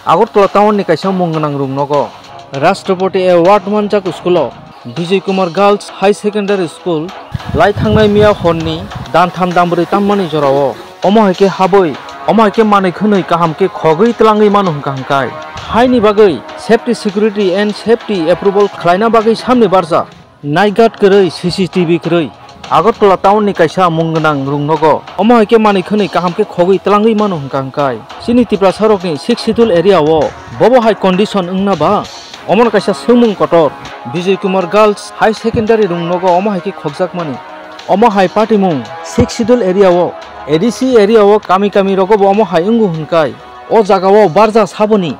Agartala town ni kaisa mungnang room nogo. Rashtrapati Award manjak school Vijay Kumar Girls High Secondary School lai thangnai miya honni dan tham dambri tammani jorao. Omo haike haboi, omo haike manai khunui kahamke khogoi tlangai manu hangkai. Haini bagai safety security and safety approval khlaina bagai samni barja. Night guard koroi CCTV koroi. Agartala town ni kaisa mungnang room nogo. Omo haike manai khunui kahamke khogoi tlangai manu hangkai. Sini Tipra Sarokni 6 schedule area wo bobo high condition ungna ba. Omon kaisa sumung kotor Vijay Kumar Girls High Secondary room nogo omo haike khogjak mani. Omo high party mung 6 schedule area wo ADC area wo kami rogo omo high ungu hungkai. O jaga wo barja saboni